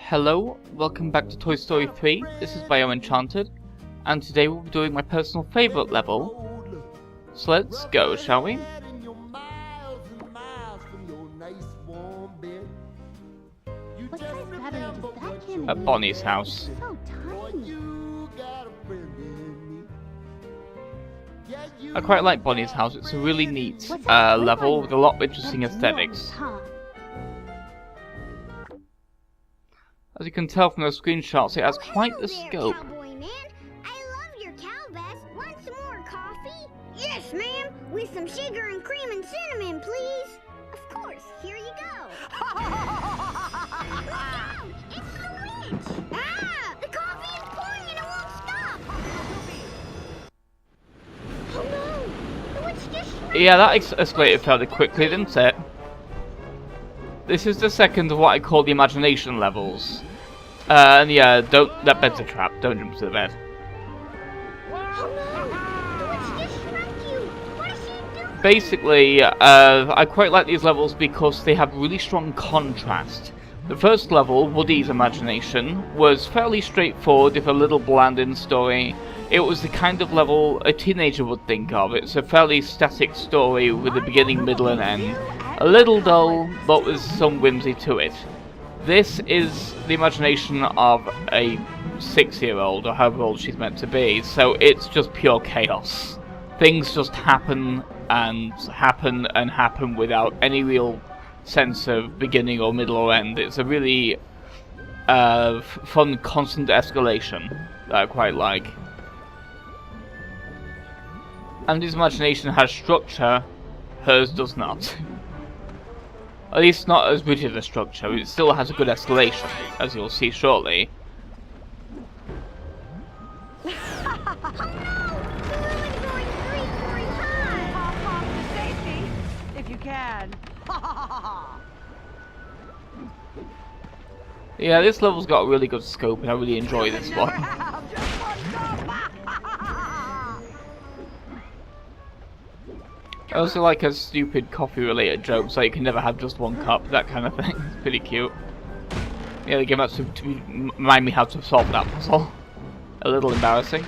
Hello, welcome back to Toy Story 3. This is BioEnchanted, and today we'll be doing my personal favourite level. So let's go, shall we? What size battery does that can At Bonnie's house. So tiny. I quite like Bonnie's house. It's a really neat What's that level one? with a lot of interesting That's aesthetics. enormous, huh? As you can tell from those screenshots, it has quite the Hello there, scope. Cowboy man. I love your cow vest. Want some more coffee? Yes, ma'am. With some sugar and cream and cinnamon, please. Of course. Here you go. Look out! It's the witch! Ah! The coffee is pouring and it won't stop. Oh no! The witch just smacked Yeah, that escalated fairly quickly, didn't it? This is the second of what I call the imagination levels. And yeah, that bed's a trap. Don't jump to the bed. Oh no! The witch just smacked you. What is she doing? Basically, I quite like these levels because they have really strong contrast. The first level, Woody's Imagination, was fairly straightforward, if a little bland in story. It was the kind of level a teenager would think of. It's a fairly static story with a beginning, middle and end. A little dull, but with some whimsy to it. This is the imagination of a 6-year-old, or however old she's meant to be, so it's just pure chaos. Things just happen and happen and happen without any real sense of beginning or middle or end. It's a really fun, constant escalation that I quite like. And his imagination has structure, hers does not. At least not as rigid a structure, it still has a good escalation, as you'll see shortly. Oh no! The balloon's going 3 stories high. Pop off to safety, if you can. Yeah, this level's got a really good scope and I really enjoy this one. Just one stop. I also like a stupid coffee-related joke, so you can never have just one cup, that kind of thing. It's pretty cute. Yeah, they came out to remind me how to solve that puzzle. A little embarrassing.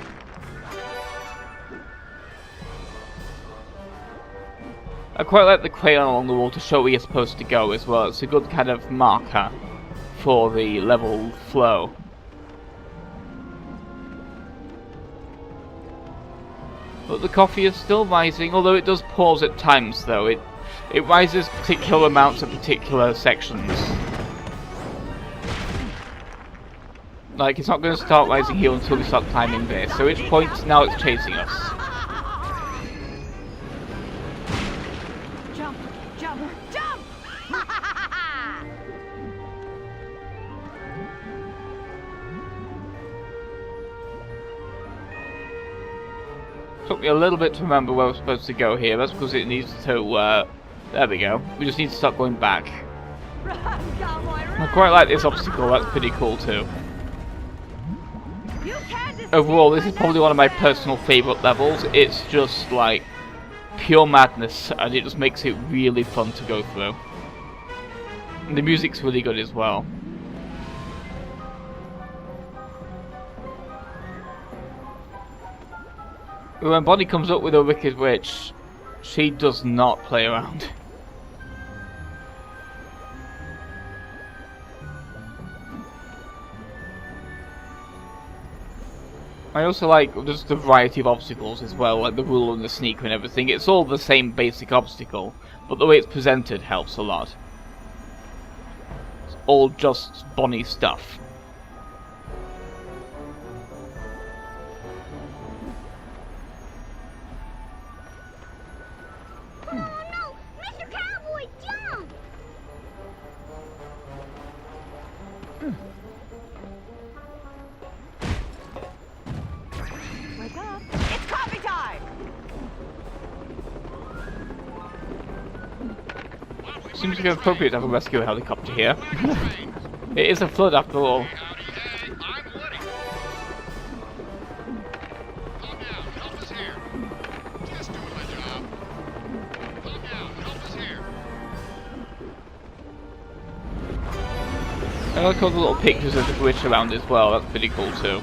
I quite like the crayon along the wall to show where you're supposed to go as well. It's a good kind of marker for the level flow. But the coffee is still rising, although it does pause at times though. It rises particular amounts at particular sections. Like, it's not going to start rising here until we start climbing this, so at which point now it's chasing us. Jump, jump, jump! Took me a little bit to remember where we're supposed to go here. That's because it needs to, there we go. We just need to start going back. Run, cowboy, run! I quite like this obstacle, that's pretty cool too. You can't escape Overall, this my is probably one of my magic. personal favourite levels. It's just like pure madness and it just makes it really fun to go through. And the music's really good as well. When Bonnie comes up with a Wicked Witch, she does not play around. I also like just the variety of obstacles as well, like the ruler and the sneaker and everything. It's all the same basic obstacle, but the way it's presented helps a lot. It's all just Bonnie stuff. Oh no! Mr. Cowboy, jump! Wake up! It's coffee time! Seems to be appropriate to have a rescue helicopter here. It is a flood after all. Howdy, Daddy. I'm Woody. Calm down. Help us here. Just doing my job. Calm down. Help us here. I like all the little pictures of the glitch around as well, that's pretty cool too.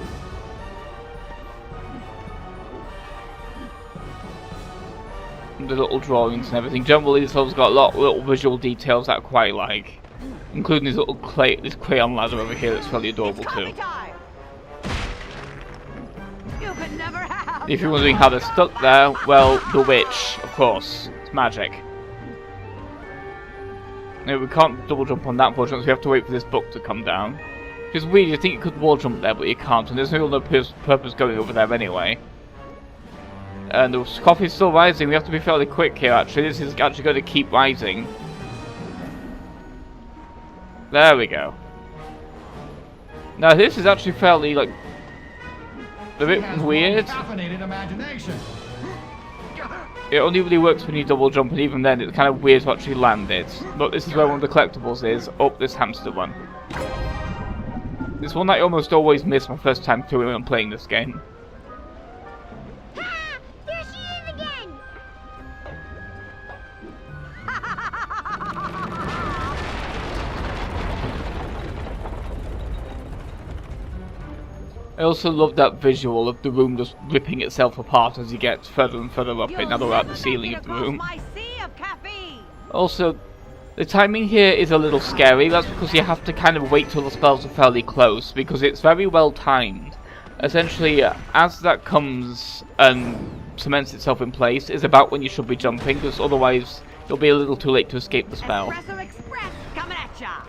And the little drawings and everything. Generally this level's got a lot of little visual details that I quite like. Including this little this crayon ladder over here that's fairly adorable too. Coffee time. You could never have. If you're wondering how they're stuck there, well, the witch, of course. It's magic. No, we can't double jump on that unfortunately, so we have to wait for this book to come down. Because weird, you think you could wall jump there, but you can't, and there's no purpose going over there anyway. And the coffee's still rising, we have to be fairly quick here actually, this is actually going to keep rising. There we go. Now this is actually fairly, like, a bit weird. It only really works when you double jump, and even then it's kind of weird to actually land it. But this is where one of the collectibles is, up this hamster one. This one that I almost always miss my first time through when I'm playing this game. Ha! There she is again! I also love that visual of the room just ripping itself apart as you get further and further up it, now that we're at the ceiling of the room. My sea of caffeine. Also, the timing here is a little scary. That's because you have to kind of wait till the spells are fairly close, because it's very well timed. Essentially, as that comes and cements itself in place is about when you should be jumping, because otherwise you'll be a little too late to escape the spell. Espresso Express coming at ya.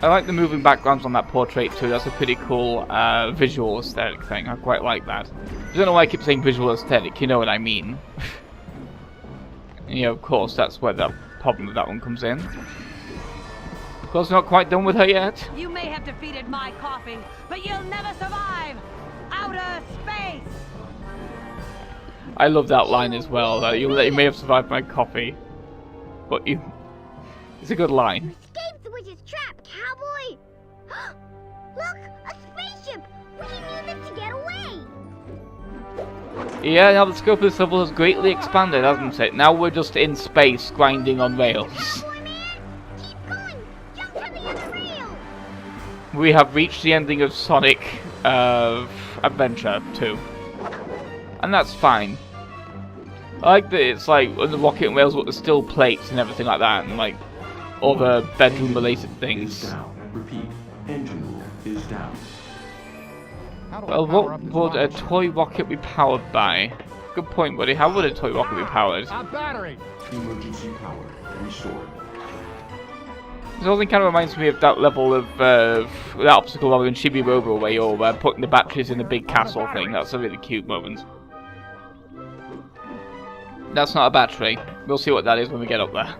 I like the moving backgrounds on that portrait too. That's a pretty cool visual aesthetic thing. I quite like that. I don't know why I keep saying visual aesthetic, you know what I mean. Yeah, of course, that's where the problem with that one comes in. Of course, not quite done with her yet. You may have defeated my coffee, but you'll never survive outer space. I love that line as well. You may have survived my coffee, but you... It's a good line. Escape the witch's trap, cowboy! Look, a spaceship! We can use it to get away! Yeah, now the scope of this level has greatly expanded, hasn't it? Now we're just in space, grinding on rails. Cowboy man! Keep going! Jump to the other rail! We have reached the ending of Sonic Adventure 2. And that's fine. I like that it's like on the rocket and rails, but there's still plates and everything like that, and like other bedroom related things. Down. Repeat. Engine room is down. Well, what would a toy rocket be powered by? Good point, buddy. How would a toy rocket be powered? A battery. Emergency power restored. This whole thing kind of reminds me of that level of that obstacle level in Chibi Robo where you're putting the batteries in the big castle thing. That's a really cute moment. That's not a battery. We'll see what that is when we get up there.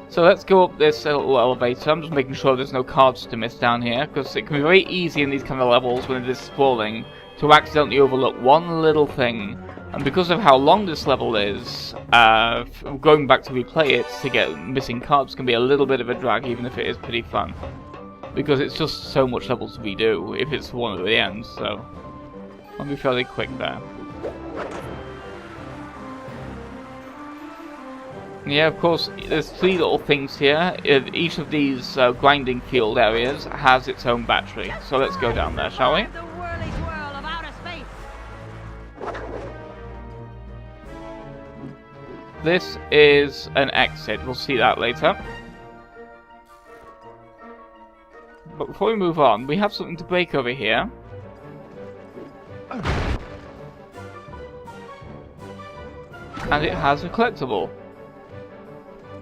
So let's go up this little elevator. I'm just making sure there's no cards to miss down here, because it can be very easy in these kind of levels when it is scrolling to accidentally overlook one little thing. And because of how long this level is, going back to replay it to get missing cards can be a little bit of a drag, even if it is pretty fun. Because it's just so much levels to redo if it's one at the end, so I'll be fairly quick there. Yeah, of course, there's three little things here. Each of these grinding field areas has its own battery. So let's go down there, shall we? The whirly swirl of outer space. This is an exit. We'll see that later. But before we move on, we have something to break over here. And it has a collectible.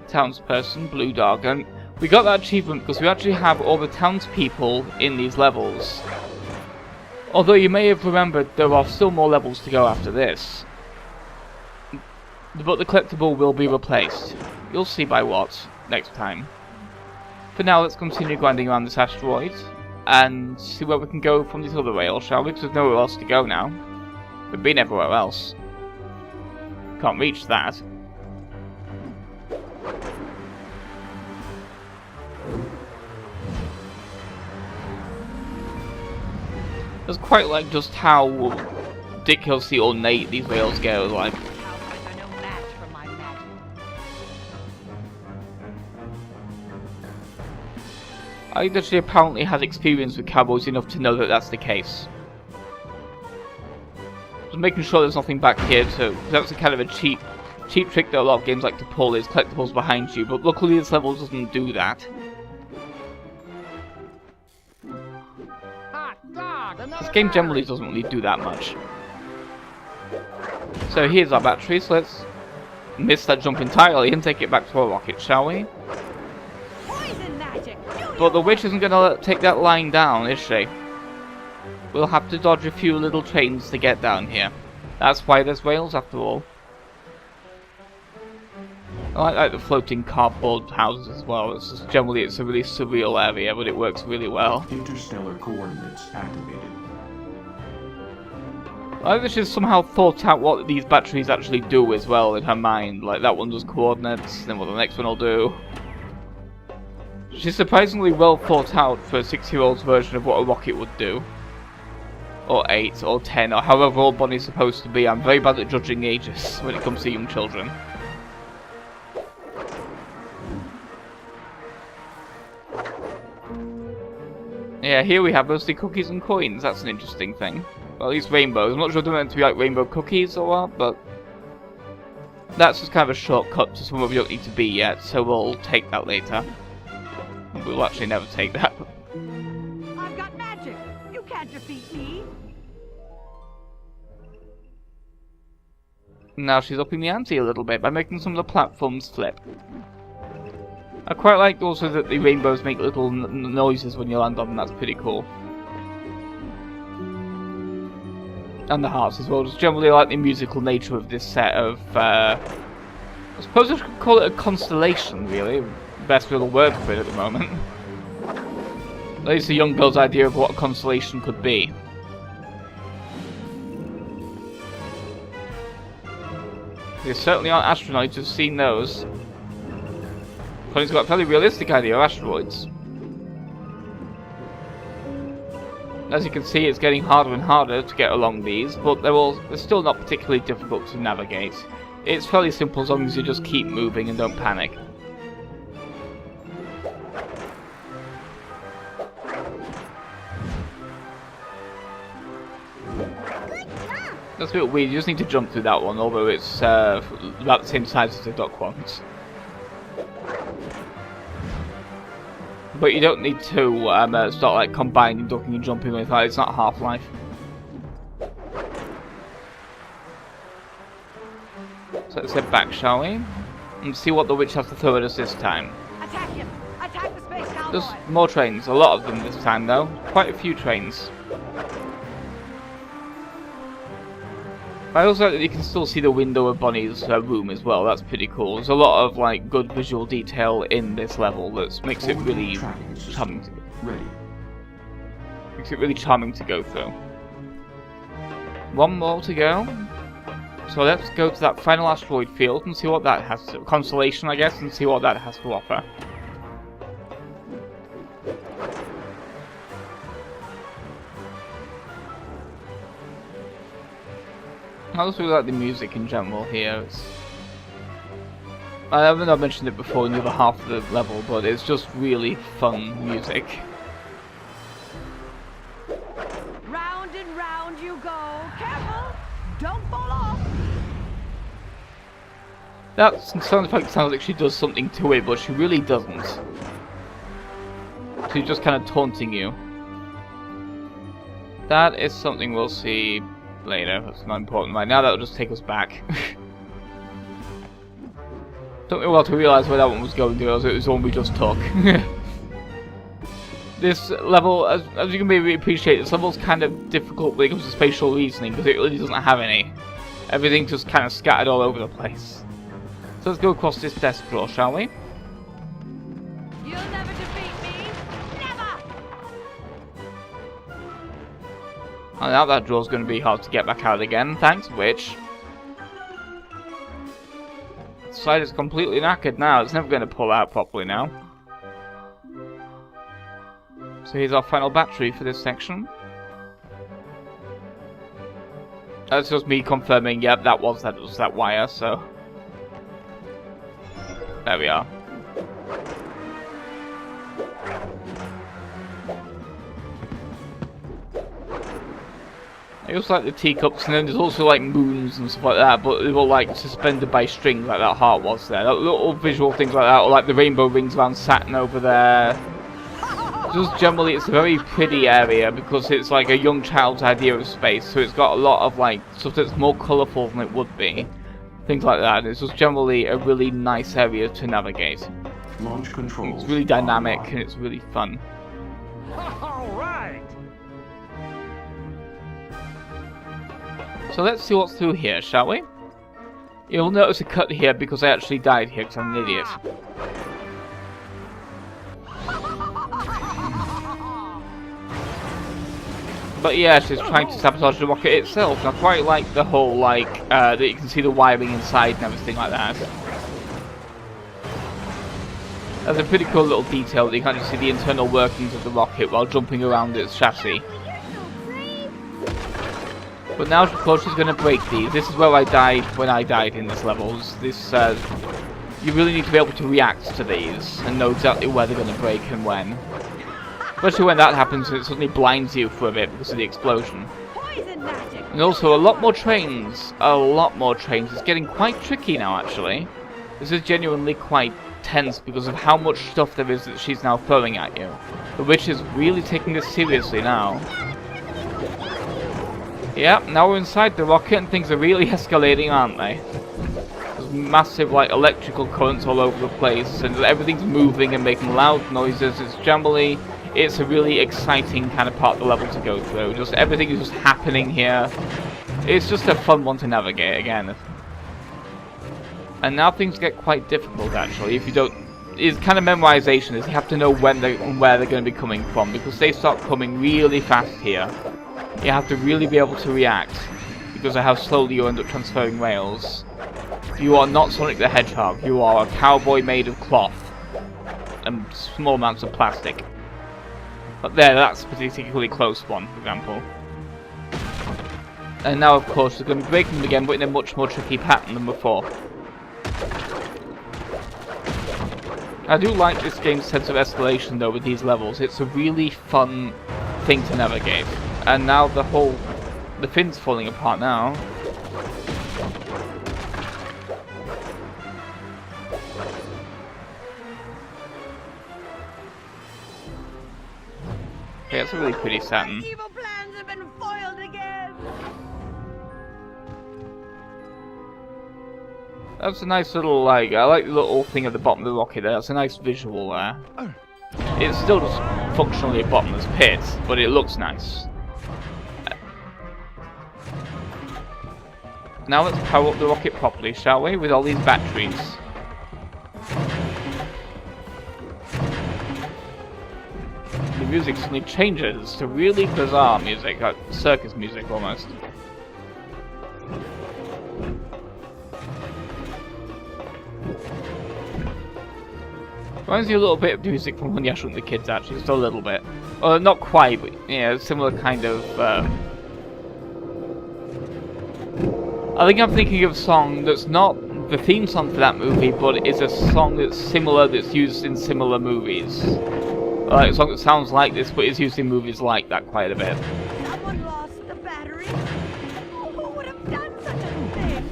Townsperson, Blue Dog, and we got that achievement because we actually have all the townspeople in these levels. Although you may have remembered there are still more levels to go after this. But the collectible will be replaced. You'll see by what next time. For now, let's continue grinding around this asteroid and see where we can go from these other rails, shall we? Because there's nowhere else to go now. We've been everywhere else. Can't reach that. I just quite like just how ridiculously ornate these rails get. Like, Cowboys are no match for my magic. I think that she apparently has experience with cowboys enough to know that that's the case. Just making sure there's nothing back here too. That's a kind of a cheap trick that a lot of games like to pull, is collectibles behind you, but luckily this level doesn't do that. This game generally doesn't really do that much. So here's our battery, so let's miss that jump entirely and take it back to our rocket, shall we? Poison magic. But the witch isn't gonna take that line down, is she? We'll have to dodge a few little trains to get down here. That's why there's rails, after all. I like the floating cardboard houses as well. It's just generally it's a really surreal area, but it works really well. Interstellar coordinates activated. I think she's somehow thought out what these batteries actually do as well in her mind. Like that one does coordinates, then what the next one will do. She's surprisingly well thought out for a 6-year-old's version of what a rocket would do. Or 8, or 10, or however old Bonnie's supposed to be. I'm very bad at judging ages when it comes to young children. Yeah, here we have mostly cookies and coins. That's an interesting thing. Well, at least rainbows. I'm not sure if they're meant to be like rainbow cookies or what, but that's just kind of a shortcut to somewhere we don't need to be yet, so we'll take that later. We'll actually never take that. I've got magic. You can't defeat me. Now she's upping the ante a little bit by making some of the platforms flip. I quite like also that the rainbows make little noises when you land on them. That's pretty cool. And the hearts as well. Just generally like the musical nature of this set of, I suppose I should call it a constellation, really. Best little word for it at the moment. At least a young girl's idea of what a constellation could be. They certainly aren't asteroids, who've seen those. He's got a fairly realistic idea of asteroids. As you can see, it's getting harder and harder to get along these, but they're still not particularly difficult to navigate. It's fairly simple as long as you just keep moving and don't panic. That's a bit weird, you just need to jump through that one, although it's about the same size as the duck ones. But you don't need to start like combining ducking and jumping with that. It's not Half-Life. So let's head back, shall we? And see what the witch has to throw at us this time. Attack him! Attack the space cowboy! There's more trains, a lot of them this time though. Quite a few trains. I also like that you can still see the window of Bonnie's room as well. That's pretty cool. There's a lot of like good visual detail in this level that makes it really charming. Makes it really charming to go through. One more to go. So let's go to that final asteroid field and see what that has to, constellation I guess, and see what that has to offer. I also really like the music in general here. I haven't mentioned it before in the other half of the level, but it's just really fun music. Round and round you go. Careful! Don't fall off! That sound effect sounds like she does something to it, but she really doesn't. She's just kind of taunting you. That is something we'll see later. That's not important right now. That'll just take us back. Took me a while to realise where that one was going to. It was the one we just took. This level, as you can maybe appreciate, this level's kind of difficult when it comes to spatial reasoning because it really doesn't have any. Everything's just kind of scattered all over the place. So let's go across this desk drawer, shall we? You'll never defeat me! Never! And now that drawer's going to be hard to get back out again, thanks, witch. The slide is completely knackered now. It's never going to pull out properly now. So here's our final battery for this section. That's just me confirming, yep, that was that wire, so... There we are. I also like the teacups, and then there's also like moons and stuff like that, but they're all like suspended by string, like that heart was there. Little visual things like that, or like the rainbow rings around Saturn over there. Just generally, it's a very pretty area because it's like a young child's idea of space, so it's got a lot of like stuff that's more colourful than it would be. Things like that. It's just generally a really nice area to navigate. Launch controls. It's really dynamic and it's really fun. All right. So let's see what's through here, shall we? You'll notice a cut here because I actually died here because I'm an idiot. But yeah, she's trying to sabotage the rocket itself. And I quite like the whole, like, that you can see the wiring inside and everything like that. That's a pretty cool little detail that you can actually see the internal workings of the rocket while jumping around its chassis. But now, of course, she's going to break these. This is where I died when I died in this level. This, you really need to be able to react to these and know exactly where they're going to break and when. Especially when that happens, it suddenly blinds you for a bit because of the explosion. Poison magic. And also, a lot more trains. A lot more trains. It's getting quite tricky now, actually. This is genuinely quite tense because of how much stuff there is that she's now throwing at you. The witch is really taking this seriously now. Yep, now we're inside the rocket and things are really escalating, aren't they? There's massive, like, electrical currents all over the place, and everything's moving and making loud noises. It's generally, it's a really exciting kind of part of the level to go through. Just everything is just happening here. It's just a fun one to navigate again. And now things get quite difficult, actually, if you don't... It's kind of memorization, is you have to know when and where they're going to be coming from, because they start coming really fast here. You have to really be able to react, because of how slowly you end up transferring rails. You are not Sonic the Hedgehog, you are a cowboy made of cloth, and small amounts of plastic. But there, that's a particularly close one, for example. And now, of course, they're going to be breaking them again, but in a much more tricky pattern than before. I do like this game's sense of escalation, though, with these levels. It's a really fun thing to navigate. And now the fin's falling apart now. Okay, that's a really pretty Saturn. Evil plans have been foiled again. That's a nice little, like, I like the little thing at the bottom of the rocket there. That's a nice visual there. It's still just functionally a bottomless pit, but it looks nice. Now let's power up the rocket properly, shall we, with all these batteries. The music suddenly changes to really bizarre music, like circus music almost. Reminds me a little bit of music from When I Shrunk the Kids, actually, just a little bit. Not quite, but yeah, similar kind of... I think I'm thinking of a song that's not the theme song for that movie, but is a song that's similar, that's used in similar movies. Like a song that sounds like this, but is used in movies like that quite a bit. Someone lost the battery. Who would have done such a thing?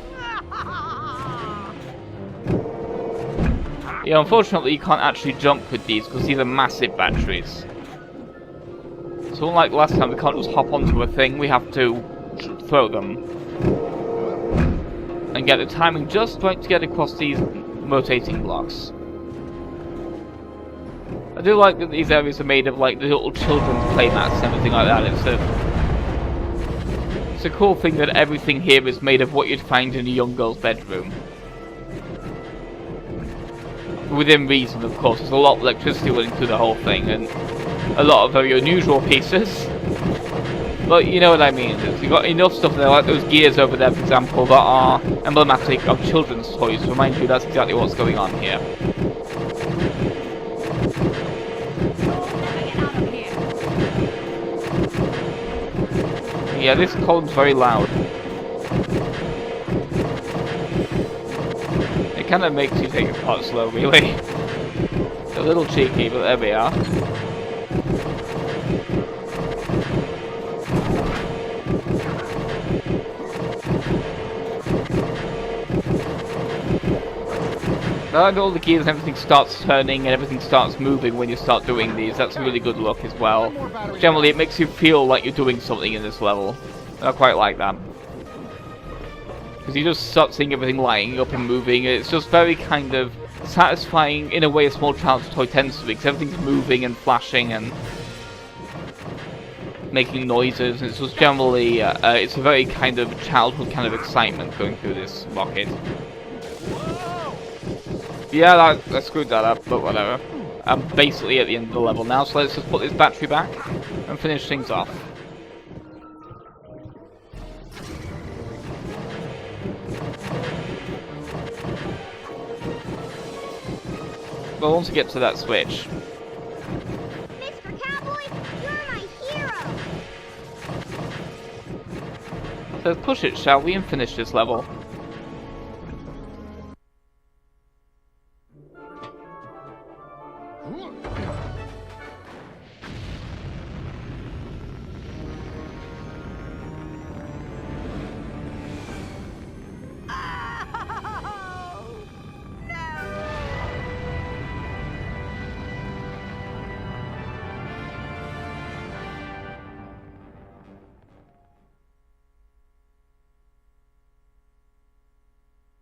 Yeah, unfortunately you can't actually jump with these, because these are massive batteries. So unlike last time, we can't just hop onto a thing, we have to throw them. And get the timing just right to get across these rotating blocks. I do like that these areas are made of like the little children's playmats and everything like that. It's a cool thing that everything here is made of what you'd find in a young girl's bedroom. Within reason, of course. There's a lot of electricity running through the whole thing, and a lot of very unusual pieces. But you know what I mean. You've got enough stuff there, like those gears over there, for example, that are emblematic of children's toys. To remind you that's exactly what's going on here. Yeah, this column's very loud. It kind of makes you take it apart slow, really. It's a little cheeky, but there we are. And all the gears and everything starts turning and everything starts moving when you start doing these. That's a really good look as well. Generally, it makes you feel like you're doing something in this level. I quite like that. Because you just start seeing everything lighting up and moving. It's just very kind of satisfying in a way a small child's toy tends to be. Because everything's moving and flashing and making noises. It's just generally, it's a very kind of childhood kind of excitement going through this rocket. Yeah, I screwed that up, but whatever. I'm basically at the end of the level now, so let's just put this battery back and finish things off. But once we get to that switch, Mr. Cowboy, you're my hero. so let's push it, shall we, and finish this level.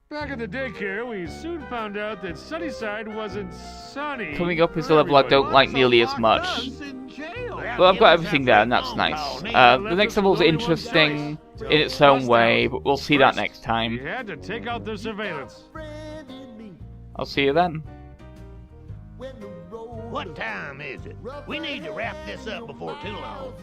Back at the daycare, we soon found out that Sunnyside wasn't sunny. Coming up is a level I don't like nearly as much. But I've got everything there, and that's nice. The next level's interesting in its own way, but we'll see that next We time. had to take out the surveillance. I'll see you then. What time is it? We need to wrap this up before too long.